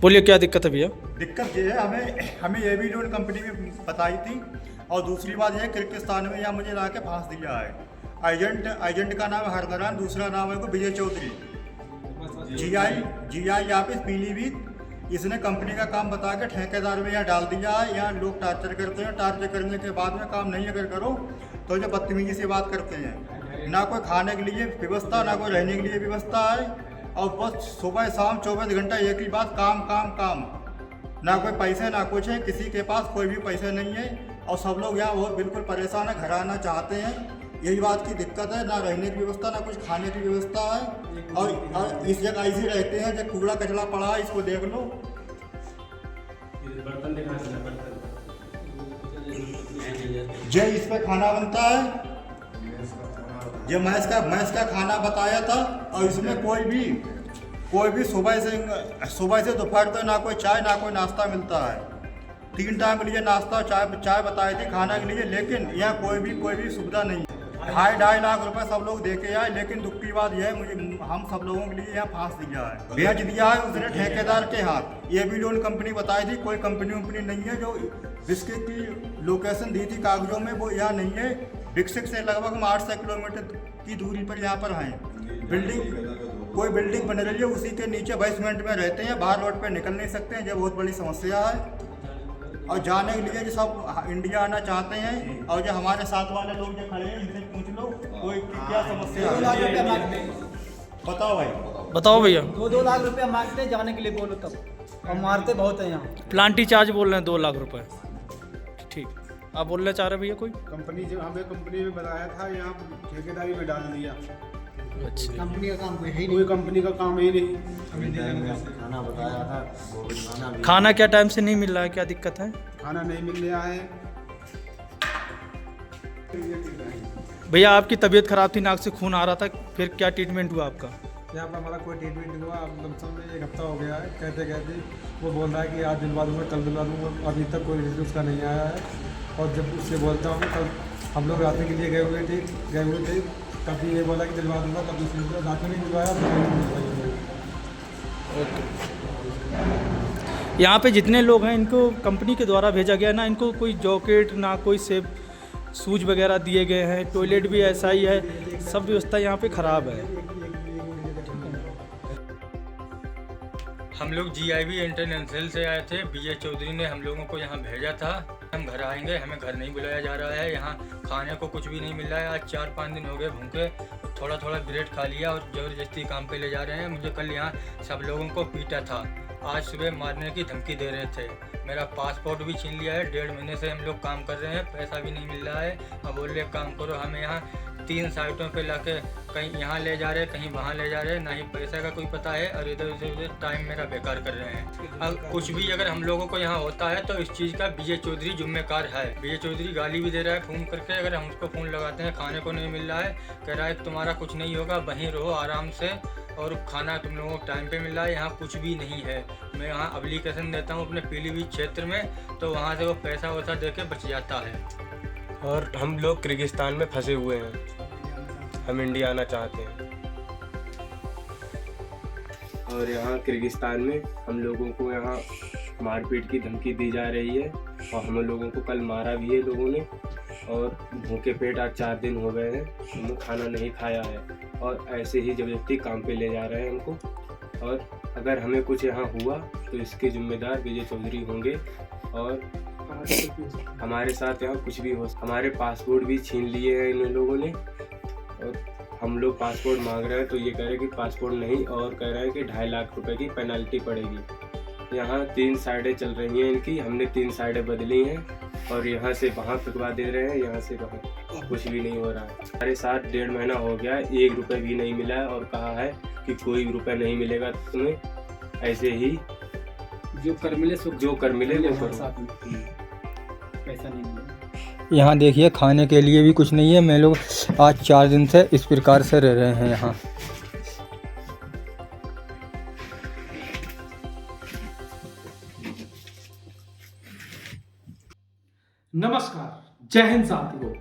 बोलिए क्या दिक्कत है भैया? दिक्कत ये है, हमें ये भी लोन कंपनी में बताई थी। और दूसरी बात यह है, किर्गिस्तान में यहाँ मुझे ला के फांस दिया है। एजेंट का नाम है हरदरान, दूसरा नाम है विजय चौधरी। GI office Pilibhit. इसने कंपनी का काम बता के ठेकेदार में यहाँ डाल दिया है। यहाँ लोग टार्चर करते हैं, टार्चर करने के बाद में काम नहीं अगर करो तो ये बदतमीजी से बात करते हैं। ना कोई खाने के लिए व्यवस्था, ना कोई रहने के लिए व्यवस्था है। और बस सुबह शाम 24 घंटा एक ही बात, काम काम काम। ना कोई पैसे ना कुछ है, किसी के पास कोई भी पैसे नहीं है। और सब लोग यहाँ बहुत बिल्कुल परेशान है, घर आना चाहते हैं। यही बात की दिक्कत है, ना रहने की व्यवस्था ना कुछ खाने की व्यवस्था है। और इस जगह ऐसे रहते हैं जब कूड़ा कचरा पड़ा है, इसको देख लो। जय इस पे खाना बनता है, ये मैस का खाना बताया था। और इसमें कोई भी सुबह से दोपहर तक ना कोई चाय ना कोई नाश्ता मिलता है। 3 टाइम के लिए नाश्ता चाय बताई थी खाना के लिए, लेकिन यहाँ कोई भी सुविधा नहीं है। 2.5 लाख रुपए सब लोग दे के आए, लेकिन दुख की बात यह है हम सब लोगों के लिए यहाँ फांस दिया है, बेच दिया है उसने ठेकेदार के हाथ। ये भी लोन कंपनी बताई थी, कोई कंपनी नहीं है। जो जिसकी की लोकेशन दी थी कागजों में वो यहाँ नहीं है। विकसित से लगभग हम 800 किलोमीटर की दूरी पर यहाँ पर हैं। कोई बिल्डिंग बन रही है, उसी के नीचे बेसमेंट में रहते हैं, बाहर रोड पे निकल नहीं सकते हैं। ये बहुत बड़ी समस्या है। और जाने के लिए जो सब इंडिया आना चाहते हैं, और जो हमारे साथ वाले लोग जो खड़े हैं इनसे पूछ लो कोई क्या समस्या है। बताओ भाई, बताओ भैया। 2 लाख रुपया मांगते हैं जाने के लिए, बोलो तब। और मारते बहुत है यहाँ। प्लांटी चार्ज बोल रहे हैं 2 लाख रुपए। ठीक, आप बोलना चाह रहे भैया? कोई कंपनी जो हमें कंपनी में बताया था, यहाँ ठेकेदारी में डाल दिया। अच्छा, कंपनी का काम कोई है ही कोई कंपनी का काम ही नहीं। खाना बताया था, खाना क्या टाइम से नहीं मिल रहा है? क्या दिक्कत है खाना नहीं मिल रहा है। भैया? आपकी तबीयत खराब थी, नाक से खून आ रहा था, फिर क्या ट्रीटमेंट हुआ आपका? यहाँ पर हमारा कोई ट्रीटमेंट हुआ, अब लमसम में 1 हफ्ता हो गया है। कहते वो बोल रहा है कि आज दिलवा दूँगा, कल दिलवा दूँगा। अभी तक कोई रिजल्ट उसका नहीं आया है। और जब उससे बोलता हूँ, कल हम लोग रात के लिए गए हुए थे, तभी ये बोला कि दिलवा दूँगा, तब दूसरे रात में नहीं दिलवाया। यहाँ पे जितने लोग हैं इनको कंपनी के द्वारा भेजा गया ना, इनको कोई जॉकेट ना कोई सेब शूज वगैरह दिए गए हैं। टॉयलेट भी ऐसा ही है, सब व्यवस्था यहाँ पे ख़राब है। हम लोग GIB इंटरनेशनल से आए थे। विजय चौधरी ने हम लोगों को यहाँ भेजा था। हम घर आएंगे, हमें घर नहीं बुलाया जा रहा है। यहाँ खाने को कुछ भी नहीं मिल रहा है। आज 4-5 दिन हो गए भूखे, थोड़ा ब्रेड खा लिया और ज़बरदस्ती काम पे ले जा रहे हैं। मुझे कल यहाँ सब लोगों को पीटा था, आज सुबह मारने की धमकी दे रहे थे। मेरा पासपोर्ट भी छीन लिया है। 1.5 महीने से हम लोग काम कर रहे हैं, पैसा भी नहीं मिल रहा है। अब बोल रहे काम करो, हमें यहाँ 3 साइटों पे लाके कहीं यहाँ ले जा रहे हैं, कहीं वहाँ ले जा रहे हैं। ना ही पैसा का कोई पता है, और इधर उधर टाइम मेरा बेकार कर रहे हैं। अब कुछ भी अगर हम लोगों को यहाँ होता है तो इस चीज़ का विजय चौधरी जिम्मेदार है। विजय चौधरी गाली भी दे रहा है फ़ोन करके। अगर हम उसको फ़ोन लगाते हैं, खाने को नहीं मिल रहा है, कह रहा है तुम्हारा कुछ नहीं होगा, वहीं रहो आराम से, और खाना तुम लोगों को टाइम पे मिल रहा है। यहाँ कुछ भी नहीं है। मैं यहाँ एप्लीकेशन देता हूँ अपने पीलीभीत क्षेत्र में, तो वहाँ से वो पैसा वैसा दे के बच जाता है। और हम लोग किर्गिस्तान में फंसे हुए हैं, हम इंडिया आना चाहते हैं। और यहाँ किर्गिस्तान में हम लोगों को यहाँ मारपीट की धमकी दी जा रही है। और हम लोगों को कल मारा भी है लोगों ने। और भूखे पेट आज 4 दिन हो गए हैं, हमने खाना नहीं खाया है। और ऐसे ही जबरदस्ती काम पे ले जा रहे हैं हमको। और अगर हमें कुछ यहाँ हुआ तो इसके जिम्मेदार विजय चौधरी होंगे। और हमारे साथ यहाँ कुछ भी हो, हमारे पासपोर्ट भी छीन लिए हैं इन लोगों ने। और हम लोग पासपोर्ट मांग रहे हैं तो ये कह रहे हैं कि पासपोर्ट नहीं, और कह रहे हैं कि 2.5 लाख रुपए की पेनल्टी पड़ेगी। यहाँ 3 साइडें चल रही हैं इनकी, हमने 3 साइडें बदली हैं। और यहाँ से वहाँ फिकवा दे रहे हैं, यहाँ से वहाँ, कुछ भी नहीं हो रहा है। हमारे साथ 1.5 महीना हो गया है, 1 रुपये भी नहीं मिला है। और कहा है कि कोई रुपये नहीं मिलेगा तुम्हें, ऐसे ही जो कर मिले वो करो। पैसा नहीं मिला। यहाँ देखिए खाने के लिए भी कुछ नहीं है। मैं लोग आज 4 दिन से इस प्रकार से रह रहे हैं यहाँ। नमस्कार, जय हिंद साथियों,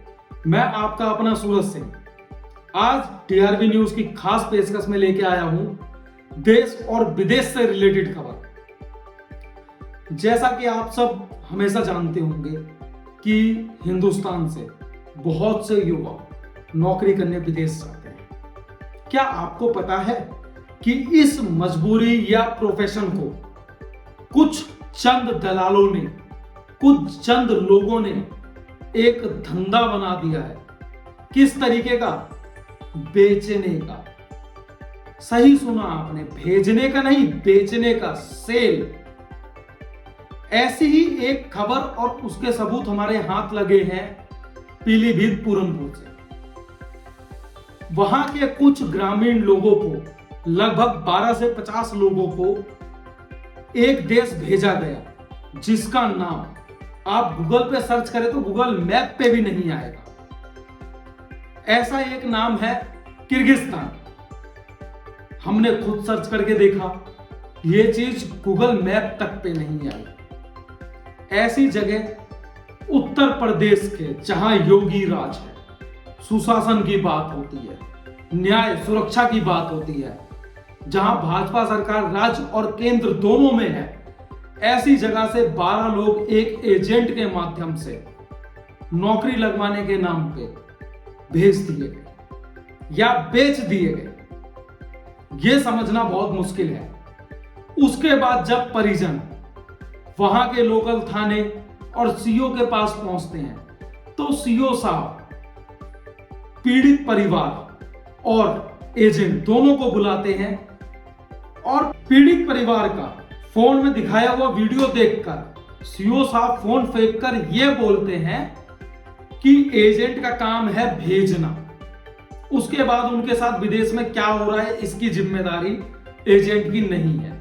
मैं आपका अपना सूरज सिंह आज TRV न्यूज की खास पेशकश में लेके आया हूं देश और विदेश से रिलेटेड खबर। जैसा कि आप सब हमेशा जानते होंगे कि हिंदुस्तान से बहुत से युवा नौकरी करने विदेश जाते हैं। क्या आपको पता है कि इस मजबूरी या प्रोफेशन को कुछ चंद दलालों ने, कुछ चंद लोगों ने एक धंधा बना दिया है? किस तरीके का? बेचने का। सही सुना आपने, भेजने का नहीं, बेचने का, सेल। ऐसी ही एक खबर और उसके सबूत हमारे हाथ लगे हैं पीलीभीत पूरनपुर से। वहां के कुछ ग्रामीण लोगों को, लगभग 12 से 50 लोगों को एक देश भेजा गया जिसका नाम आप गूगल पे सर्च करें तो गूगल मैप पे भी नहीं आएगा। ऐसा एक नाम है किर्गिस्तान। हमने खुद सर्च करके देखा, यह चीज गूगल मैप तक पे नहीं आई। ऐसी जगह उत्तर प्रदेश के जहां योगी राज है, सुशासन की बात होती है, न्याय सुरक्षा की बात होती है, जहां भाजपा सरकार राज्य और केंद्र दोनों में है, ऐसी जगह से 12 लोग एक एजेंट के माध्यम से नौकरी लगवाने के नाम पे भेज दिए गए या बेच दिए गए। यह समझना बहुत मुश्किल है। उसके बाद जब परिजन वहां के लोकल थाने और सीओ के पास पहुंचते हैं तो सीओ साहब पीड़ित परिवार और एजेंट दोनों को बुलाते हैं और पीड़ित परिवार का फोन में दिखाया हुआ वीडियो देखकर सीओ साहब फोन फेंककर यह बोलते हैं कि एजेंट का काम है भेजना। उसके बाद उनके साथ विदेश में क्या हो रहा है इसकी जिम्मेदारी एजेंट की नहीं है।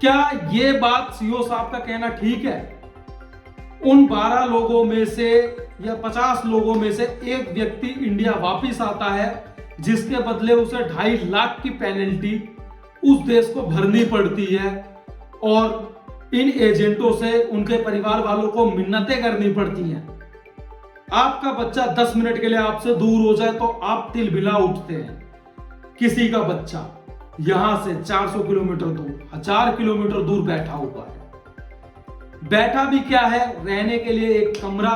क्या यह बात सीओ साहब का कहना ठीक है? उन 12 लोगों में से या 50 लोगों में से एक व्यक्ति इंडिया वापस आता है जिसके बदले उसे 2.5 लाख की पेनल्टी उस देश को भरनी पड़ती है और इन एजेंटों से उनके परिवार वालों को मिन्नतें करनी पड़ती हैं। आपका बच्चा 10 मिनट के लिए आपसे दूर हो जाए तो आप तिलबिला उठते हैं। किसी का बच्चा यहां से 400 किलोमीटर दूर, 1000 किलोमीटर दूर बैठा हुआ है। बैठा भी क्या है, रहने के लिए एक कमरा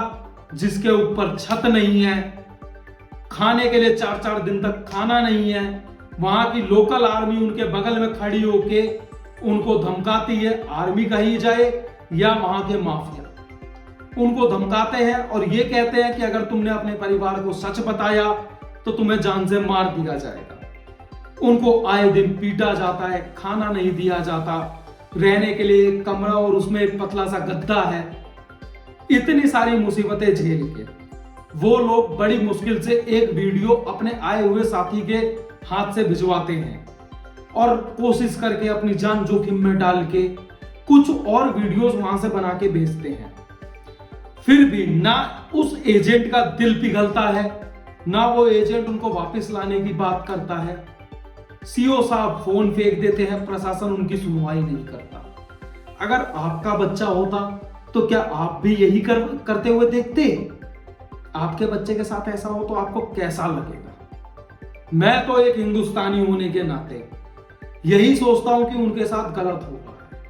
जिसके ऊपर छत नहीं है, खाने के लिए 4-4 दिन तक खाना नहीं है। वहां की लोकल आर्मी उनके बगल में खड़ी होके उनको धमकाती है, आर्मी कही जाए या वहां के माफिया उनको धमकाते हैं और ये कहते हैं कि अगर तुमने अपने परिवार को सच बताया तो तुम्हें जान से मार दिया जाएगा। उनको आए दिन पीटा जाता है, खाना नहीं दिया जाता, रहने के लिए एक कमरा और उसमें एक पतला सा गद्दा है। इतनी सारी मुसीबतें झेल के वो लोग बड़ी मुश्किल से एक वीडियो अपने आए हुए साथी के हाथ से भिजवाते हैं और कोशिश करके अपनी जान जोखिम में डाल के कुछ और वीडियोस वहां से बना के भेजते हैं। फिर भी ना उस एजेंट का दिल पिघलता है, ना वो एजेंट उनको वापस लाने की बात करता है। सीओ साहब फोन फेंक देते हैं, प्रशासन उनकी सुनवाई नहीं करता। अगर आपका बच्चा होता तो क्या आप भी यही करते हुए देखते? आपके बच्चे के साथ ऐसा हो तो आपको कैसा लगेगा? मैं तो एक हिंदुस्तानी होने के नाते यही सोचता हूं कि उनके साथ गलत हो रहा है,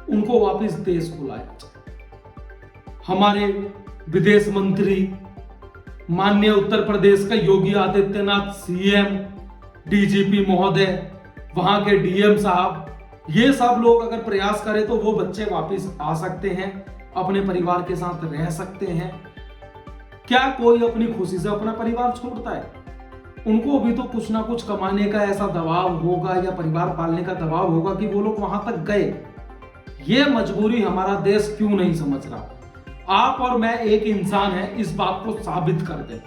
उनको वापस देश बुलाया जाए। हमारे विदेश मंत्री माननीय उत्तर प्रदेश का योगी आदित्यनाथ सीएम, डीजीपी महोदय, वहां के डीएम साहब, ये सब लोग अगर प्रयास करें तो वो बच्चे वापस आ सकते हैं, अपने परिवार के साथ रह सकते हैं। क्या कोई अपनी खुशी से अपना परिवार छोड़ता है? उनको भी तो कुछ ना कुछ कमाने का ऐसा दबाव होगा या परिवार पालने का दबाव होगा कि वो लोग वहां तक गए। ये मजबूरी हमारा देश क्यों नहीं समझ रहा? आप और मैं एक इंसान है, इस बात को साबित कर दे।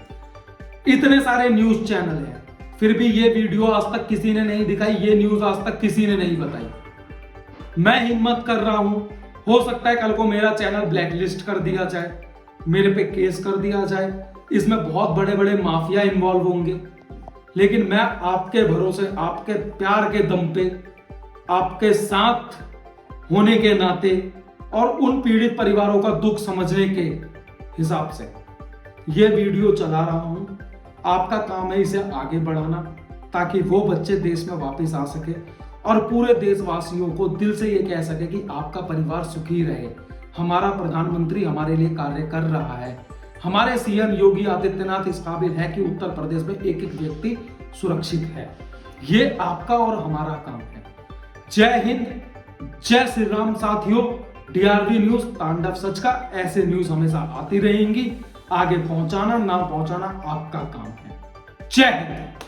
इतने सारे न्यूज चैनल हैं, फिर भी ये वीडियो आज तक किसी ने नहीं दिखाई, ये न्यूज आज तक किसी ने नहीं बताई। मैं हिम्मत कर रहा हूं, हो सकता है कल को मेरा चैनल ब्लैकलिस्ट कर दिया जाए, मेरे पे केस कर दिया जाए, इसमें बहुत बड़े बड़े माफिया इन्वॉल्व होंगे, लेकिन मैं आपके भरोसे, आपके प्यार के दम पे, आपके साथ होने के नाते और उन पीड़ित परिवारों का दुख समझने के हिसाब से ये वीडियो चला रहा हूं। आपका काम है इसे आगे बढ़ाना ताकि वो बच्चे देश में वापस आ सके और पूरे देशवासियों को दिल से ये कह सके कि आपका परिवार सुखी रहे। हमारा प्रधानमंत्री हमारे लिए कार्य कर रहा है। हमारे सीएम योगी आदित्यनाथ इस काबिल है कि उत्तर प्रदेश में एक एक व्यक्ति सुरक्षित है। ये आपका और हमारा काम है। जय हिंद, जय श्री राम साथियों। डीआरबी न्यूज तांडव सच का ऐसे न्यूज हमेशा आती रहेंगी। आगे पहुंचाना ना पहुंचाना आपका काम है। जय हिंद।